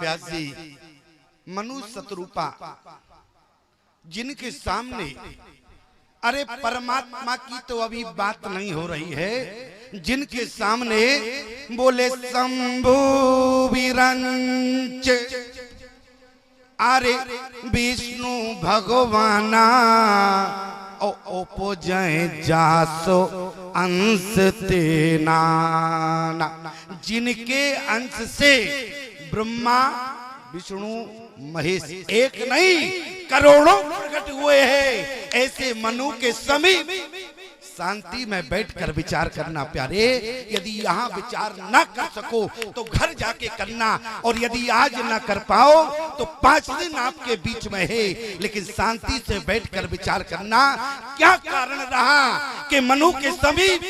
व्यास जी मनु शतरूपा जिनके सामने, अरे परमात्मा की तो अभी बात नहीं हो रही है, जिनके सामने बोले शंभु विरंच, अरे विष्णु भगवाना उपजय जासो अंश तेना, जिनके अंश से ब्रह्मा विष्णु महेश एक नहीं करोड़ों प्रकट हुए हैं। ऐसे मनु के समीप शांति में बैठकर विचार करना प्यारे। यदि यहाँ विचार न कर सको तो घर जाके करना, और यदि आज न कर पाओ तो 5 दिन आपके बीच में है, लेकिन शांति से बैठकर विचार करना। क्या कारण रहा कि मनु के समीप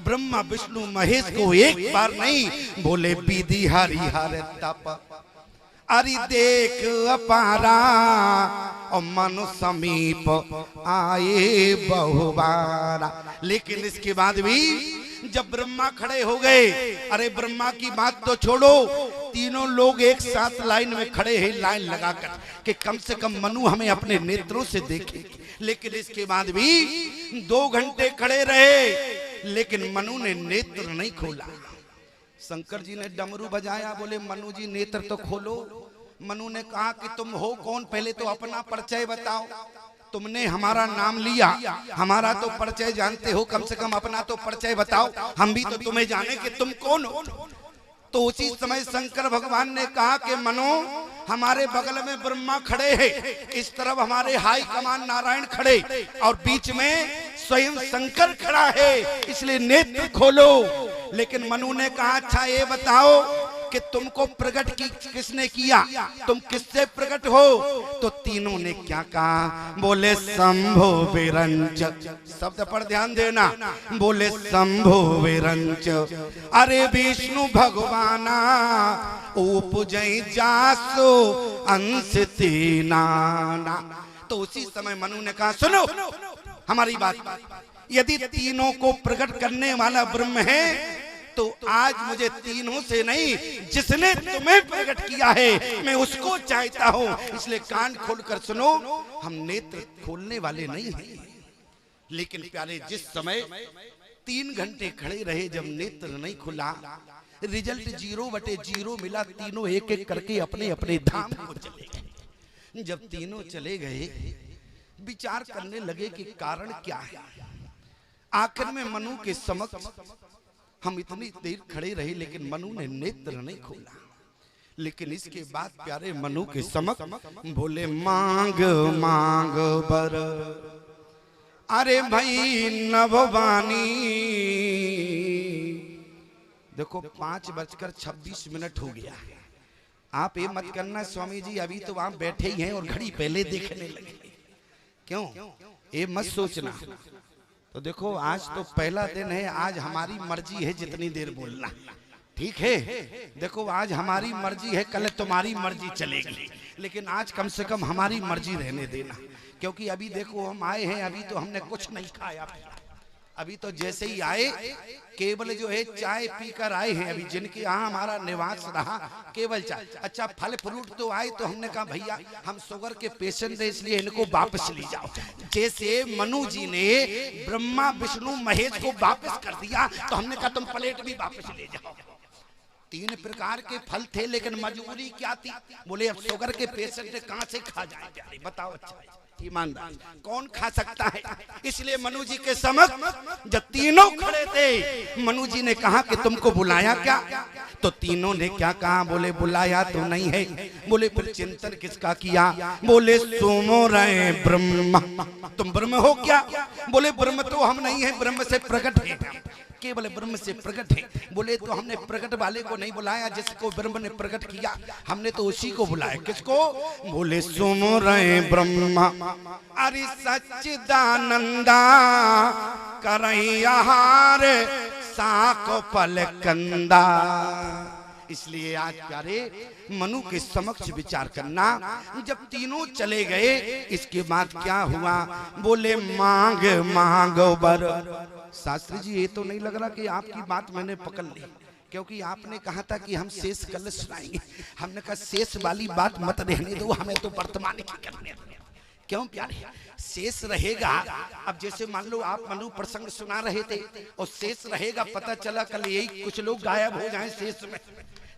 ब्रह्मा विष्णु महेश को एक बार नहीं बोले विधि हरिहर तप, अरे देख अपारा और मनु समीप आए बहुबारा। लेकिन इसके बाद भी जब ब्रह्मा खड़े हो गए, अरे ब्रह्मा की बात तो छोड़ो, तीनों लोग एक साथ लाइन में खड़े हैं, लाइन लगाकर कि कम से कम मनु हमें अपने नेत्रों से देखे। लेकिन इसके बाद भी 2 घंटे खड़े रहे, लेकिन मनु ने नेत्र नहीं खोला। शंकर जी ने डमरू बजाया, बोले मनु जी नेत्र तो खोलो। मनु ने कहा कि तुम हो कौन, पहले तो अपना परिचय बताओ। तुमने हमारा नाम लिया, हमारा तो परिचय जानते हो, कम से कम अपना तो परिचय बताओ, हम भी तो तुम्हें जाने कि तुम कौन हो। तो उसी समय शंकर भगवान ने कहा कि मनु हमारे बगल में ब्रह्मा खड़े हैं, इस तरफ हमारे हाई कमान नारायण खड़े, और बीच में स्वयं शंकर खड़ा है, इसलिए नेत्र खोलो। लेकिन मनु ने कहा अच्छा ये बताओ कि तुमको प्रकट किसने किया, तुम किससे प्रकट हो। तो तीनों ने क्या कहा, बोले शंभु विरंच, शब्द पर ध्यान देना, बोले शंभु विरंच, अरे विष्णु भगवाना उपजय जासो अंश तेना। तो उसी समय मनु ने कहा सुनो हमारी बात, यदि तीनों को प्रकट करने वाला ब्रह्म है तो आज मुझे तीनों से नहीं, जिसने तुम्हें प्रकट किया है मैं उसको चाहता हूं। इसलिए कान खोलकर सुनो, हम नेत्र खोलने वाले नहीं हैं। लेकिन प्यारे जिस समय 3 घंटे खड़े रहे, जब नेत्र नहीं खुला, रिजल्ट 0/0 मिला। तीनों एक एक करके अपने अपने धाम को चले गए। जब तीनों चले गए, विचार करने लगे कि कारण क्या है। आखिर में मनु के समक्ष हम इतनी देर खड़े रहे, लेकिन मनु ने नेत्र नहीं खोला। लेकिन इसके बाद प्यारे मनु के समक्ष बोले मांग मांग बर, अरे भाई नभवानी। देखो 5:26 हो गया। आप ये मत करना स्वामी जी अभी तो आप बैठे ही हैं और घड़ी पहले देखने लगे, क्यों ये मत सोचना। तो देखो आज तो पहला दिन है, आज हमारी मर्जी है जितनी देर बोलना, ठीक है। देखो आज हमारी मर्जी है, कल तुम्हारी मर्जी चलेगी, लेकिन आज कम से कम हमारी मर्जी रहने देना। क्योंकि अभी देखो हम आए हैं, अभी तो हमने कुछ नहीं खाया, अभी तो जैसे ही आए केवल जो है चाय पीकर आए हैं। अभी जिनके यहाँ हमारा निवास रहा केवल चाय। अच्छा फल फ्रूट तो आए, तो हमने कहा भैया हम शुगर के पेशेंट हैं, इसलिए इनको वापस ले जाओ। जैसे मनु जी ने ब्रह्मा विष्णु महेश को वापस कर दिया, तो हमने कहा तुम प्लेट भी वापस ले जाओ। 3 प्रकार के फल थे, लेकिन मजबूरी क्या थी, बोले अब शुगर के पेशेंट कहाँ से खा जाए, बताओ। अच्छा ईमानदार कौन खा सकता है। इसलिए मनु जी के समक्ष जब तीनों खड़े थे, मनु जी ने कहा कि तुमको बुलाया क्या। तो तीनों ने क्या कहा, बोले बुलाया तो नहीं है। बोले फिर चिंतन किसका किया, बोले सुमो रहे ब्रह्म, तुम ब्रह्म हो क्या। बोले ब्रह्म तो हम नहीं है, ब्रह्म से प्रकट है, केवल ब्रह्म से प्रकट है। बोले तो हमने प्रकट वाले को नहीं बुलाया, जिसको ब्रह्म ने प्रकट किया हमने तो उसी को बुलाया। किसको, बोले सुमो रहे ब्रह्म, अरे सच्चिदानंदा करैयाहार साको पल कंदा। इसलिए आज प्यारे मनु के समक्ष विचार करना। जब तीनों चले गए, इसके बाद क्या हुआ, बोले मांग मांग बर। शास्त्री जी ये तो नहीं लग रहा कि आपकी बात मैंने पकड़ ली, क्योंकि आपने कहा था कि हम शेष कल सुनाएंगे। हमने कहा शेष वाली बात मत रहने दो, हमें तो वर्तमान की करने दो। क्यों प्यारे, शेष रहेगा। अब जैसे मान लो आप मनु प्रसंग सुना रहे थे और शेष रहेगा, पता चला कल यही कुछ लोग गायब हो जाएं शेष में,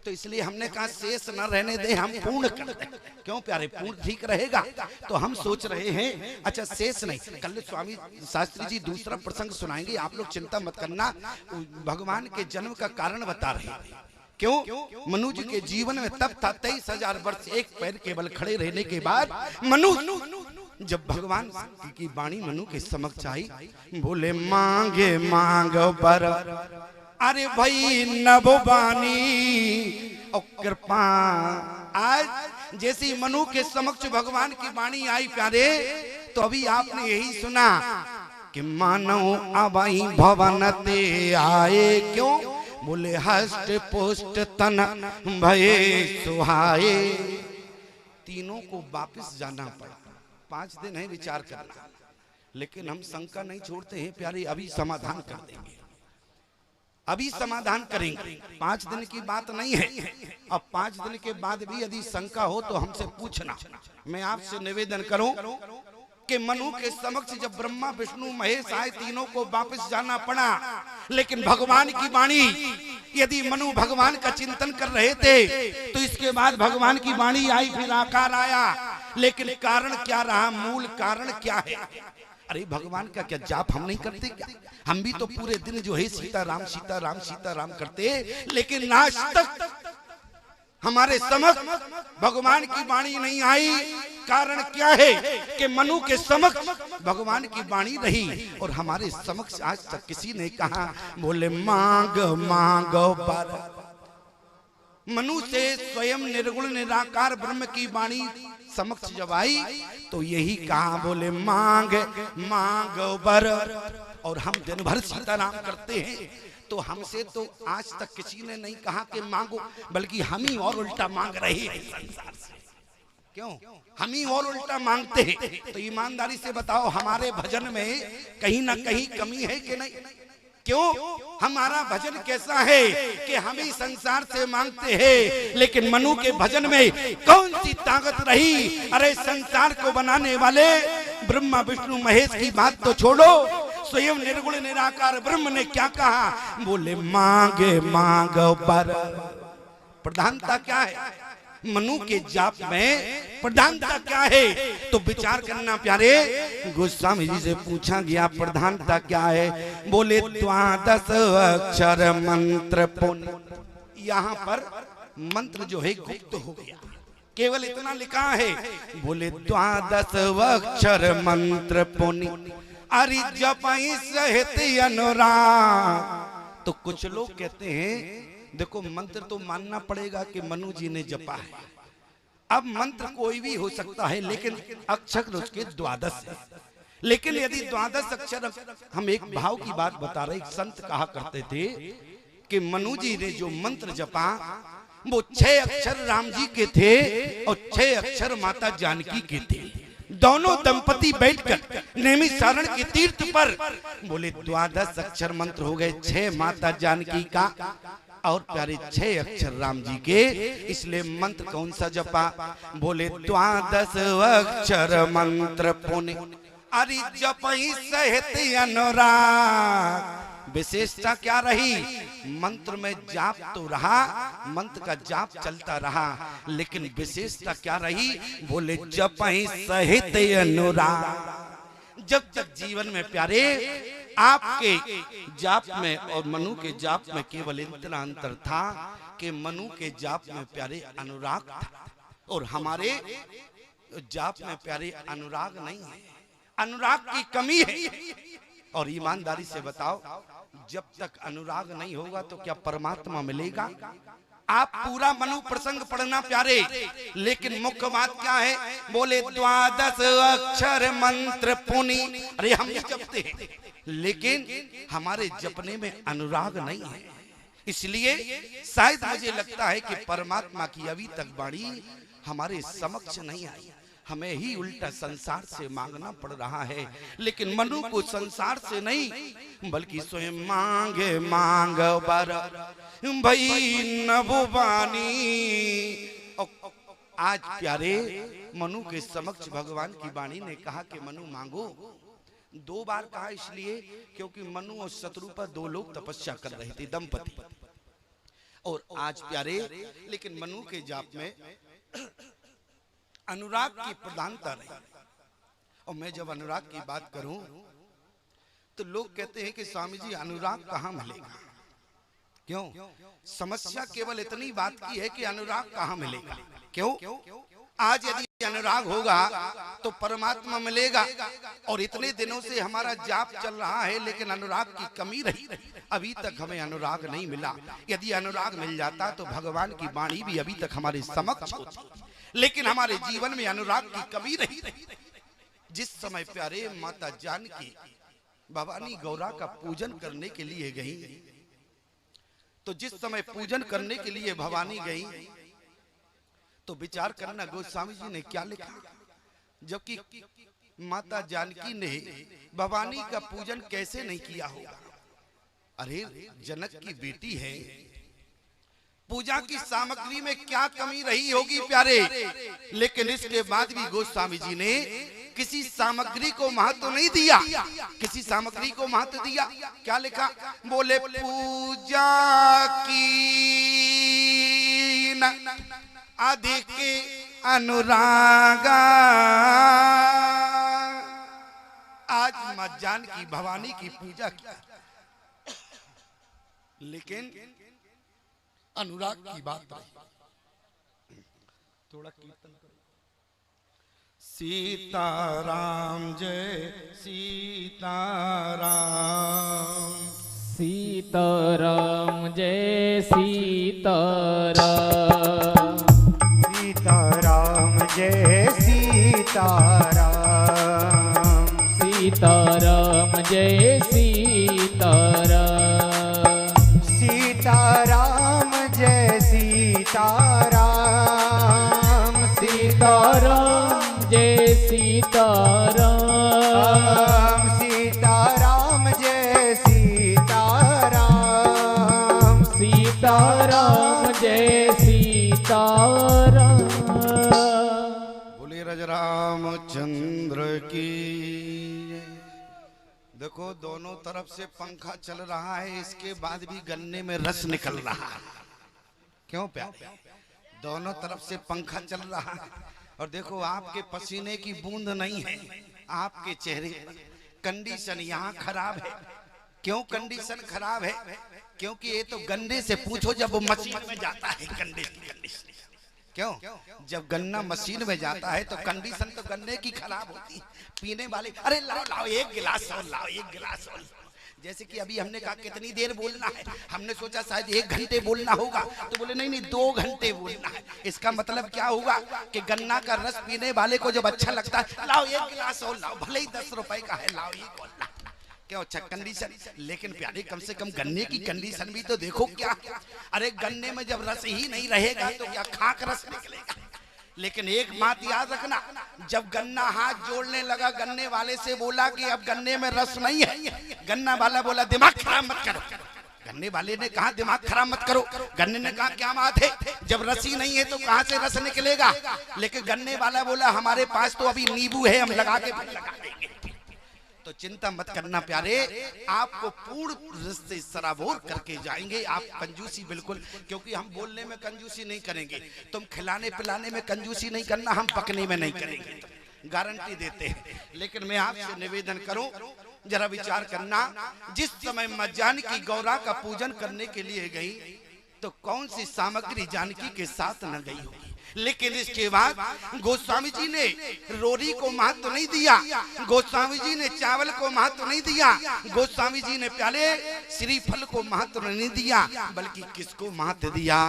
तो इसलिए हमने कहा शेष न रहने दे, हम पूर्ण कर दें। क्यों प्यारे, पूर्ण ठीक रहेगा। तो हम सोच रहे हैं अच्छा शेष नहीं, कल स्वामी शास्त्री जी दूसरा प्रसंग सुनाएंगे, आप लोग चिंता मत करना। भगवान के जन्म का कारण बता रहे हैं। क्यों, मनुज के जीवन में तब था 23,000 वर्ष एक पैर केवल खड़े रहने के बाद मनु जब भगवान की वाणी मनु के समक्ष आई, बोले मांगे मांगो बर, अरे भाई नभवानी और कृपा। आज जैसी मनु के समक्ष भगवान की वाणी आई प्यारे, तो अभी आपने यही सुना कि मानव अवई भवन ते आए। क्यों, बोले हष्ट पुष्ट तन भये सुहाए। तीनों को वापस जाना पड़ा, 5 दिन है विचार करना, लेकिन हम शंका नहीं छोड़ते हैं प्यारे, अभी समाधान कर देंगे, अभी समाधान करेंगे। 5 दिन की बात नहीं है। अब 5 दिन के बाद भी यदि शंका हो तो हमसे पूछना। मैं आपसे निवेदन करूं कि मनु के समक्ष जब ब्रह्मा विष्णु महेश आए, तीनों को वापस जाना पड़ा, लेकिन भगवान की वाणी, यदि मनु भगवान का चिंतन कर रहे थे तो इसके बाद भगवान की वाणी आई, फिर आकार आया, लेकिन कारण क्या रहा, मूल कारण क्या है? अरे भगवान का क्या जाप हम नहीं करते क्या? हम भी तो पूरे दिन जो है सीताराम सीताराम सीताराम करते, लेकिन आज तक हमारे समक्ष भगवान की वाणी नहीं आई। कारण क्या है कि मनु के समक्ष भगवान की वाणी रही और हमारे समक्ष आज तक किसी ने कहा, बोले मांग मांगो बर। मनु से स्वयं निर्गुण निराकार ब्रह्म की वाणी समक्ष जब आई तो यही कहा, बोले मांग मांगो बर। और हम दिन भर सीताराम करते हैं, तो हमसे तो आज तक किसी ने नहीं कहा कि मांगो, बल्कि हम ही और उल्टा मांग रहे हैं संसार से। क्यों, हम ही और उल्टा मांगते हैं। तो ईमानदारी से बताओ, हमारे भजन में कहीं ना कहीं कमी है कि नहीं? क्यों, हमारा भजन कैसा है कि हम ही संसार से मांगते हैं, लेकिन मनु के भजन में कौन सी ताकत रही? अरे संसार को बनाने वाले ब्रह्मा विष्णु महेश की बात तो छोड़ो, स्वयं निर्गुण निराकार ब्रह्म ने क्या कहा, बोले मांगे मांगो बर। प्रधानता क्या है मनु के जाप में? प्रधानता क्या है? तो विचार करना प्यारे। गोस्वामी जी से पूछा गया प्रधानता क्या है? बोले 12 अक्षर मंत्र पुण्य। यहाँ पर मंत्र जो है गुप्त हो गया, केवल इतना लिखा है, बोले 12 अक्षर मंत्र पुण्य अरि जपई सहित अनुराग। तो कुछ लोग कहते हैं देखो मंत्र तो मानना पड़ेगा कि मनु जी ने जपा है। अब मंत्र कोई भी हो सकता है, लेकिन अक्षर उसके 12 है। लेकिन यदि 12 अक्षर, हम एक भाव की बात बता रहे, एक संत कहा करते थे कि मनु जी ने जो मंत्र जपा वो 6 अक्षर राम जी के थे और 6 अक्षर माता जानकी के थे। दोनों दंपति बैठकर नैमिषारण्य के तीर्थ पर बोले 12 अक्षर मंत्र हो गए, 6 माता जानकी का और प्यारे 6 अक्षर राम जी के। इसलिए मंत्र कौन सा जपा? बोले 12 अक्षर मंत्र पुण्य अरि जपई सहित अनुराग। विशेषता क्या रही? मंत्र में जाप तो रहा, मंत्र का जाप चलता रहा, लेकिन विशेषता क्या रही? बोले जपई सहित अनुराग। जब तक जीवन में प्यारे आपके जाप में और मनु के जाप में केवल इतना अंतर था कि मनु के जाप में प्यारे अनुराग था और हमारे जाप में प्यारे अनुराग नहीं है, अनुराग की कमी है। और ईमानदारी से बताओ, जब तक अनुराग नहीं होगा तो क्या परमात्मा मिलेगा? आप पूरा मनु प्रसंग पढ़ना प्यारे, लेकिन मुख्य बात क्या है? बोले 12 अक्षर मंत्र पुण्य। अरे हम ये जपते हैं, लेकिन हमारे जपने में अनुराग नहीं है। इसलिए शायद मुझे लगता है कि परमात्मा की अभी तक वाणी हमारे समक्ष नहीं आई। हमें ही उल्टा संसार से मांगना पड़ रहा है। लेकिन मनु को संसार से नहीं बल्कि स्वयं मांगे मांग बर भई नभुवानी। आज प्यारे मनु के समक्ष भगवान की वाणी ने कहा कि मनु मांगो। 2 बार कहा इसलिए क्योंकि मनु और शत्रु पर 2 लोग तपस्या कर रहे थे, दंपति। और आज प्यारे लेकिन मनु के जाप में अनुराग की प्रधानता रही। और मैं जब अनुराग की बात करूं तो लोग कहते हैं कि स्वामी जी अनुराग कहां मिलेगा? क्यों? समस्या केवल इतनी बात की है कि अनुराग कहां मिलेगा। क्यों? आज यदि अनुराग होगा तो परमात्मा मिलेगा। और इतने दिनों से हमारा जाप चल रहा है लेकिन अनुराग की कमी रही, अभी तक हमें अनुराग नहीं मिला। यदि अनुराग मिल जाता तो भगवान की वाणी भी अभी तक हमारे समक्ष होती, लेकिन हमारे जीवन में अनुराग की कमी रही। जिस समय प्यारे माता जानकी भवानी गौरा का पूजन करने के लिए गई, तो जिस समय पूजन करने के लिए भवानी गई तो विचार करना गोस्वामी जी ने क्या लिखा। जबकि माता जानकी ने भवानी का पूजन कैसे नहीं किया होगा? अरे जनक की बेटी है, पूजा की सामग्री में क्या कमी रही होगी प्यारे। लेकिन इसके बाद भी गोस्वामी जी ने किसी सामग्री को महत्व नहीं दिया, किसी सामग्री को महत्व दिया। क्या लिखा? बोले पूजा की अधिक अनुरागा। आज मां जानकी भवानी की पूजा की, लेकिन अनुराग की बात रही। थोड़ा कीर्तन करो। सीताराम जय सीताराम, सीताराम जय सीताराम, सीताराम जय सीताराम, सीताराम जय सीताराम, सीताराम जय सीताराम, सीताराम जय सीताराम, सीताराम जय सीताराम, सीताराम जय सीताराम। बोले रामचंद्र की। देखो दोनों तरफ से पंखा चल रहा है, इसके बाद भी गन्ने में रस निकल रहा है। क्यों प्यारे? दोनों तरफ से पंखा चल रहा है और देखो आपके पसीने की बूंद नहीं है आपके चेहरे। कंडीशन यहाँ खराब है। क्यों कंडीशन खराब है? क्योंकि ये तो गन्ने से पूछो जब वो मशीन में जाता है कंडीशन। क्यों? जब गन्ना मशीन में जाता है तो कंडीशन तो गन्ने की खराब होती है। पीने वाले अरे लाओ लाओ एक गिलास और लाओ, एक गिलास और। जैसे कि अभी हमने कहा कितनी देर बोलना है, हमने सोचा शायद 1 घंटे बोलना होगा, तो बोले नहीं 2 घंटे बोलना है। इसका मतलब क्या होगा कि गन्ना का रस पीने वाले को जब अच्छा लगता है, लाओ 1 गिलास और लाओ, भले ही 10 रुपए का है, लाओ एक और लाओ। क्या अच्छा कंडीशन। लेकिन प्यारे कम से कम गन्ने की कंडीशन भी तो देखो क्या। अरे गन्ने में जब रस ही नहीं रहेगा तो क्या खाक रस निकलेगा। लेकिन एक बात याद रखना, जब गन्ना हाथ जोड़ने लगा गन्ने वाले से बोला कि अब गन्ने में रस नहीं है, गन्ना वाला बोला दिमाग खराब मत करो। गन्ने वाले ने कहा दिमाग खराब मत करो, गन्ने ने कहा क्या बात है, जब रस ही नहीं है तो कहां से रस निकलेगा। लेकिन गन्ने वाला बोला हमारे पास तो अभी नींबू है, हम लगा के लगा देंगे। तो चिंता मत करना प्यारे, आपको पूर्ण रस से सराबोर करके जाएंगे। आप कंजूसी बिल्कुल, क्योंकि हम बोलने में कंजूसी नहीं करेंगे, तुम खिलाने पिलाने में कंजूसी नहीं करना, हम पकने में नहीं करेंगे, गारंटी देते हैं। लेकिन मैं आपसे निवेदन करूं, जरा विचार करना, जिस समय मां जानकी गौरा का पूजन करने के लिए गई तो कौन सी सामग्री जानकी के साथ न गई होगी। लेकिन इसके बाद गोस्वामी जी ने रोरी को महत्व नहीं दिया, गोस्वामी जी ने चावल को महत्व नहीं दिया, गोस्वामी जी ने प्याले श्रीफल को महत्व नहीं दिया, बल्कि किसको महत्व दिया?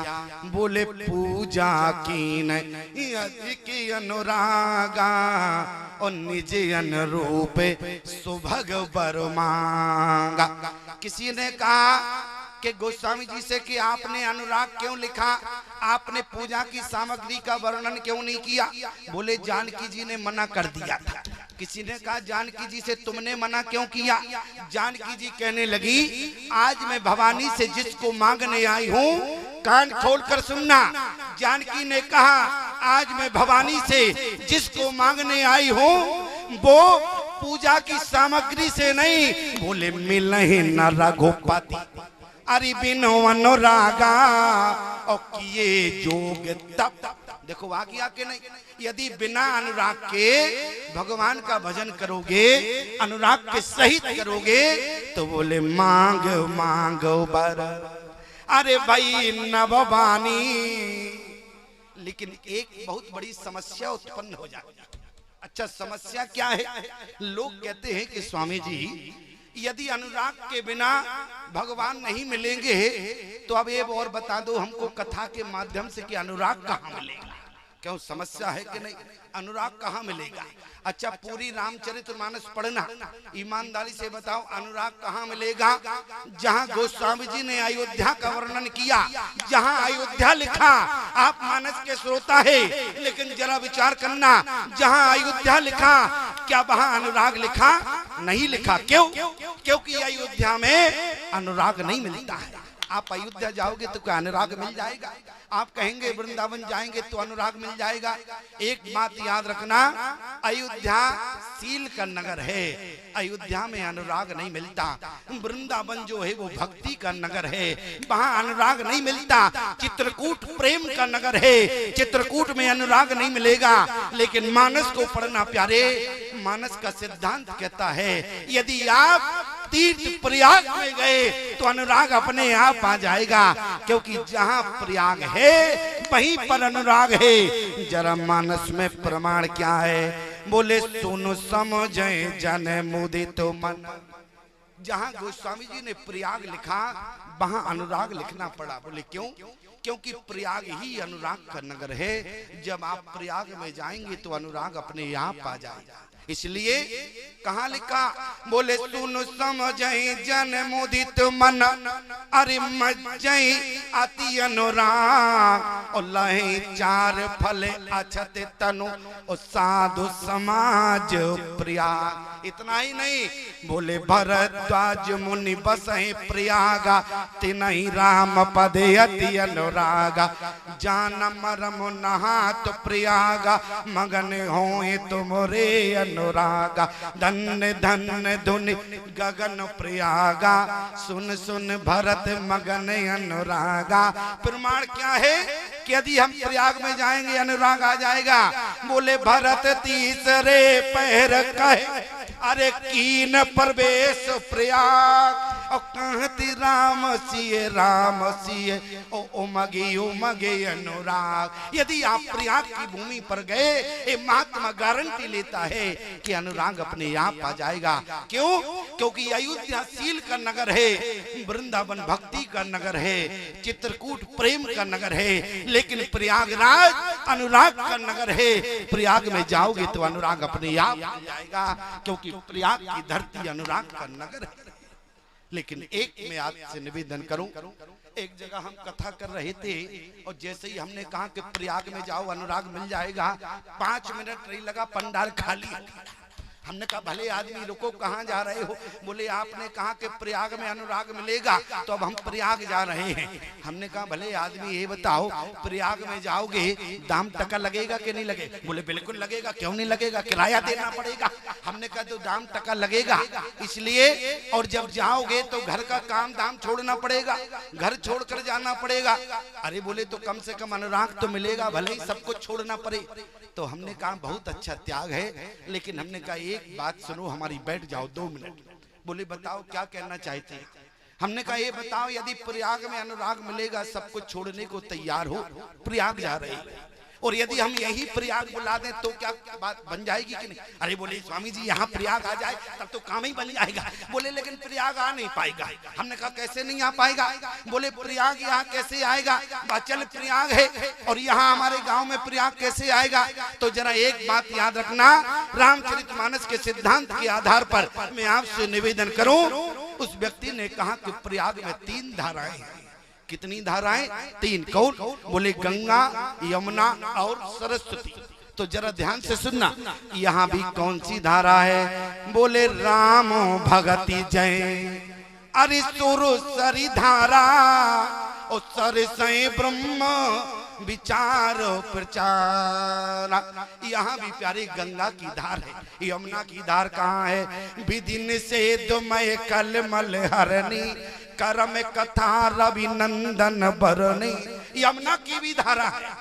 बोले पूजा कीन अधिक अनुरागा और निज अनुरूप सुभग बर मांगा। किसी ने कहा कि गोस्वामी जी से कि आपने अनुराग क्यों लिखा, आपने पूजा की सामग्री का वर्णन क्यों नहीं किया? बोले जानकी जी ने मना कर दिया था। किसी ने कहा जानकी जी से तुमने मना क्यों किया? जानकी जी कहने लगी आज मैं भवानी से जिसको मांगने आई हूँ, कान खोलकर सुनना। जानकी ने कहा आज मैं भवानी से जिसको मांगने आई हूँ वो पूजा की सामग्री से नहीं, बोले मिलहि न रघुपति अरे बिनो अनुरागा और किए जोग तप। देखो वाकया के नहीं, यदि बिना अनुराग के भगवान का भजन करोगे, अनुराग के सहित करोगे तो बोले मांग मांगो बर अरे भाई नववानी। लेकिन एक बहुत बड़ी समस्या उत्पन्न हो जाती है। अच्छा समस्या क्या है? लोग कहते हैं कि स्वामी जी यदि अनुराग के बिना भगवान नहीं मिलेंगे तो अब ये और बता दो हमको कथा के माध्यम से कि अनुराग कहाँ मिलेगा। क्यों समस्या है कि नहीं? अनुराग कहाँ मिलेगा? अच्छा पूरी रामचरितमानस पढ़ना, ईमानदारी से बताओ अनुराग कहाँ मिलेगा? जहाँ गोस्वामी जी ने अयोध्या का वर्णन किया, जहाँ अयोध्या लिखा, आप मानस के श्रोता है लेकिन जरा विचार करना, जहाँ अयोध्या लिखा क्या वहाँ अनुराग लिखा? नहीं लिखा। क्यों? क्योंकि अयोध्या में अनुराग नहीं मिलता है। आप अयोध्या जाओगे तो क्या अनुराग मिल जाएगा? आप कहेंगे वृंदावन जाएंगे तो अनुराग मिल जाएगा। एक बात याद रखना, अयोध्या सील का नगर है, अयोध्या में अनुराग नहीं मिलता। वृंदावन जो है वो भक्ति का नगर है, वहाँ अनुराग नहीं मिलता। चित्रकूट प्रेम का नगर है, चित्रकूट में अनुराग नहीं मिलेगा। लेकिन मानस को पढ़ना प्यारे, मानस का सिद्धांत कहता है यदि आप तीर्थ प्रयाग में गए तो अनुराग अपने आप आ जाएगा, क्योंकि जहाँ प्रयाग है वहीं पर अनुराग है। जरा मानस में प्रमाण क्या है? बोले सुनो समझे जन मुदित मन। जहाँ गोस्वामी जी ने प्रयाग लिखा वहाँ अनुराग लिखना पड़ा। बोले क्यों? क्योंकि प्रयाग ही अनुराग का नगर है। जब आप प्रयाग में जाएंगे तो अनुराग अपने आप आ जाएगा। इसलिए कहाँ लिखा? बोले सुन समझई जन मुदित मन अरे मज्जई अति अनुराग और लहे चार फले अछत तनु और साधु समाज प्रयाग। इतना ही नहीं, बोले भरद्वाज मुनि बसहि प्रयागा तिनहि राम पदे अति अनुरागा जान मरम नहात प्रयागा मगन होए तुमरे अनुरागा धन्य धन्य धुनि गगन प्रयागा सुन सुन भरत मगन अनुरागा। प्रमाण क्या है कि यदि हम प्रयाग में जाएंगे अनुराग आ जाएगा। बोले भरत तीसरे पैर कहे अरे कीन प्रवेश प्रयाग और कहती राम सिए ओ उमगे अनुराग। यदि आप प्रयाग की भूमि पर गए, ये महात्मा गारंटी लेता है कि अनुराग अपने आप आ जाएगा। क्यों? क्योंकि अयोध्या सील का नगर है, वृंदावन भक्ति का नगर है, चित्रकूट प्रेम का नगर है, लेकिन प्रयागराज अनुराग का नगर है। प्रयाग में जाओगे तो अनुराग अपने आप आ जाएगा, क्योंकि प्रयाग की धरती अनुराग का नगर है। लेकिन एक मैं आपसे निवेदन करूं, एक जगह हम कथा कर रहे थे और जैसे ही हमने कहा कि प्रयाग में जाओ अनुराग मिल जाएगा, 5 मिनट नहीं लगा पंडाल खाली। हमने कहा भले आदमी रुको, कहाँ जा रहे हो? बोले आपने कहा कि प्रयाग में अनुराग मिलेगा तो अब हम प्रयाग जा रहे हैं। हमने कहा भले आदमी ये बताओ प्रयाग में जाओगे दाम टका लगेगा कि नहीं लगेगा? बोले बिल्कुल लगेगा। क्यों नहीं लगेगा? किराया देना पड़ेगा। हमने कहा तो दाम टका लगेगा इसलिए, और जब जाओगे तो घर का काम दाम छोड़ना पड़ेगा, घर छोड़कर जाना पड़ेगा। अरे बोले तो कम से कम अनुराग तो मिलेगा, भले ही सब कुछ छोड़ना पड़े। तो हमने कहा बहुत अच्छा त्याग है, लेकिन हमने कहा एक बात सुनो हमारी, बैठ जाओ 2 मिनट। बोले बताओ क्या कहना चाहते हैं? हमने कहा ये बताओ यदि प्रयाग में अनुराग मिलेगा, सब कुछ छोड़ने को तैयार हो, प्रयाग जा रहे हैं, और यदि हम यही प्रयाग बुला दें तो क्या बात बन जाएगी कि नहीं? अरे बोले स्वामी जी यहाँ प्रयाग आ जाए तब तो काम ही बन जाएगा। बोले लेकिन प्रयाग आ नहीं पाएगा। हमने कहा कैसे नहीं आ पाएगा? बोले प्रयाग यहाँ कैसे आएगा? बाचल प्रयाग है और यहाँ हमारे गांव में प्रयाग कैसे आएगा? तो जरा एक बात याद रखना, रामचरितमानस के सिद्धांत के आधार पर मैं आपसे निवेदन करूं, उस व्यक्ति ने कहा कि प्रयाग में 3 धाराएं हैं। कितनी धाराएं? 3। कौन? बोले गंगा, यमुना और सरस्वती। तो जरा ध्यान से सुनना, यहाँ भी कौन सी धारा है? बोले राम भगति जय, अरे सुरु सरी धारा, और सर से ब्रह्म विचार प्रचार। यहाँ भी प्यारी गंगा की धार है। यमुना की धार कहाँ है? विधि निषेध मय कलमल हरणी, करम कथा रवि नंदन बरनी। यमुना की भी धारा है।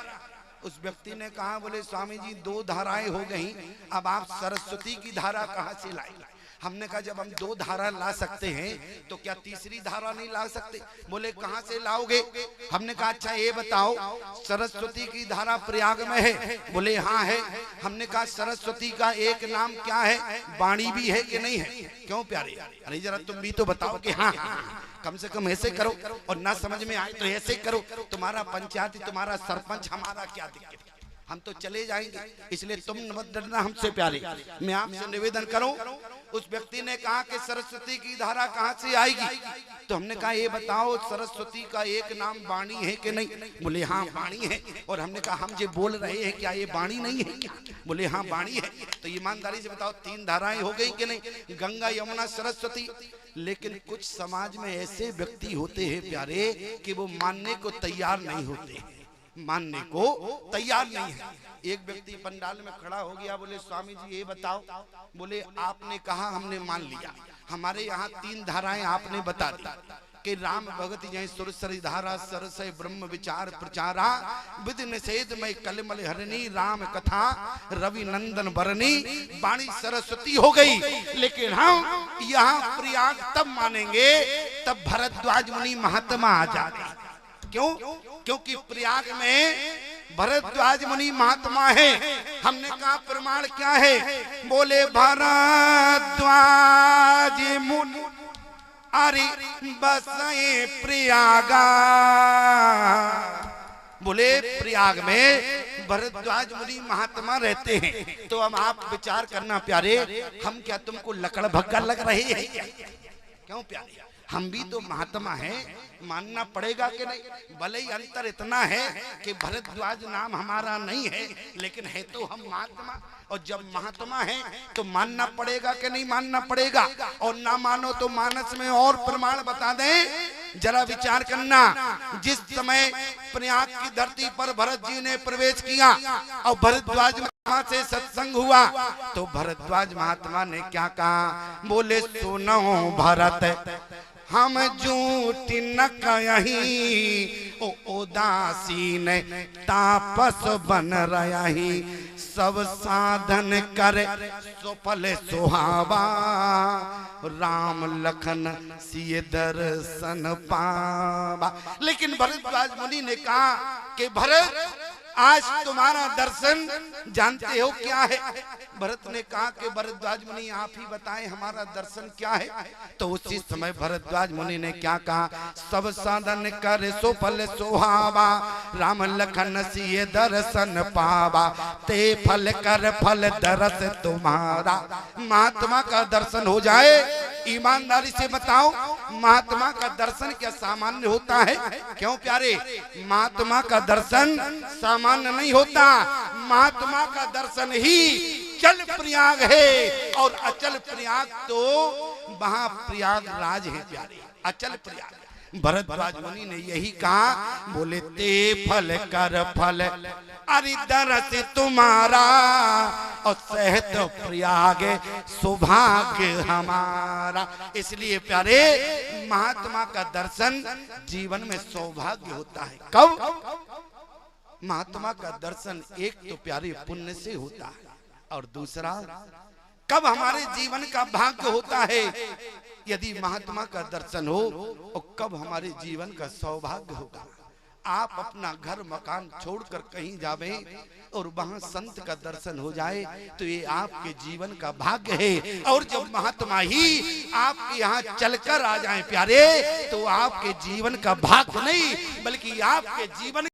उस व्यक्ति ने कहा, बोले स्वामी जी 2 धाराएं हो गई, अब आप सरस्वती की धारा कहाँ से लाए? हमने कहा जब हम 2 धारा ला सकते हैं तो क्या तीसरी धारा नहीं ला सकते? बोले कहाँ से लाओगे? हमने कहा अच्छा ये बताओ, सरस्वती की धारा प्रयाग में है? बोले हाँ है। हमने कहा सरस्वती का एक नाम क्या है? वाणी भी है कि नहीं है? क्यों प्यारे? अरे जरा तुम भी तो बताओ कि हाँ, कम से कम ऐसे करो, और ना समझ में आए तो ऐसे करो। तुम्हारा पंचायत, तुम्हारा सरपंच, हमारा क्या दिक्कत? हम तो चले जाएंगे, इसलिए तुम मत डरना हमसे प्यारे। मैं आपसे निवेदन करूं। उस व्यक्ति ने कहा कि सरस्वती की धारा कहाँ से आएगी? तो हमने कहा ये बताओ सरस्वती का एक नाम वाणी है कि नहीं? बोले हाँ वाणी है। और हमने कहा हम जो बोल रहे हैं क्या ये वाणी नहीं है क्या? बोले हाँ वाणी है। तो ईमानदारी से बताओ 3 धाराएं हो गई कि नहीं? गंगा, यमुना, सरस्वती। लेकिन कुछ समाज में ऐसे व्यक्ति होते हैं प्यारे कि वो मानने को तैयार नहीं होते, मानने को तैयार नहीं है। एक व्यक्ति पंडाल में खड़ा हो गया, बोले स्वामी जी ये बताओ। बोले आपने कहा, हमने मान लिया। हमारे यहाँ 3 धाराएं आपने बता दी कि राम भगति जय सुरसरी धारा, सरसय ब्रह्म विचार प्रचारा, विधि निषेध में कलमल हरणी, राम कथा रवि नंदन बरनी। वाणी सरस्वती हो गई, लेकिन हम यहाँ प्रयाग तब मानेंगे तब भरद्वाज मुनि महात्मा आ जाते। क्यों? क्योंकि प्रयाग में भरद्वाज मुनि महात्मा है। हमने कहा प्रमाण क्या है? बोले भरद्वाज मुनि अरे बसे प्रयागा। बोले प्रयाग में भरद्वाज मुनि महात्मा रहते हैं। तो अब आप विचार करना प्यारे, हम क्या तुमको लकड़ भग्गा लग रहे हैं? क्यों प्यारे? हम भी तो महात्मा हैं, मानना पड़ेगा कि नहीं? भले ही अंतर इतना है कि भरद्वाज नाम हमारा नहीं है, लेकिन है तो हम महात्मा। और जब महात्मा है तो मानना पड़ेगा कि नहीं मानना पड़ेगा? और ना मानो तो मानस में और प्रमाण बता दें। जरा विचार करना, जिस समय प्रयाग की धरती पर भरत जी ने प्रवेश किया और भरद्वाज महात्मा से सत्संग हुआ, तो भरद्वाज महात्मा ने क्या कहा? बोले सुनो भरत हम झूठ न कहीं, ओ उदासीन तापस बन रही, सब साधन करे सुफल सुहावा, राम लखन सिय दर्शन पावा। लेकिन भरद्वाज मुनि ने कहा कि भरत आज तुम्हारा दर्शन जानते हो क्या है? भरत ने कहा कि भरद्वाज मुनि आप ही बताएं हमारा दर्शन क्या है? तो उसी समय भरद्वाज मुनि ने क्या कहा? सब साधन कर सुफल सुहावा, राम लखन सिय दर्शन पावा, ते फल कर फल दरस तुम्हारा। महात्मा का दर्शन हो जाए, ईमानदारी से बताओ महात्मा का दर्शन क्या सामान्य होता है? क्यों प्यारे? महात्मा का दर्शन सामान्य नहीं होता। महात्मा का दर्शन ही चल प्रयाग है, और अचल प्रयाग तो वहां प्रयागराज है प्यारे, अचल प्रयाग। भरद्वाज मुनि ने यही कहा। बोले ते फल कर फल अरि दरस तुम्हारा, और सहत प्रयाग सौभाग्य हमारा। इसलिए प्यारे महात्मा का दर्शन जीवन में सौभाग्य होता है। कब? महात्मा का दर्शन एक तो प्यारे पुण्य से होता है, और दूसरा कब हमारे जीवन का भाग्य होता है? यदि महात्मा का दर्शन हो, और कब हमारे जीवन का सौभाग्य होगा। आप अपना घर मकान छोड़कर कहीं जावे और वहां संत का दर्शन हो जाए तो ये आपके जीवन का भाग्य है। और जब महात्मा ही आपके यहाँ चलकर आ जाए प्यारे, तो आपके जीवन का भाग्य नहीं बल्कि आपके जीवन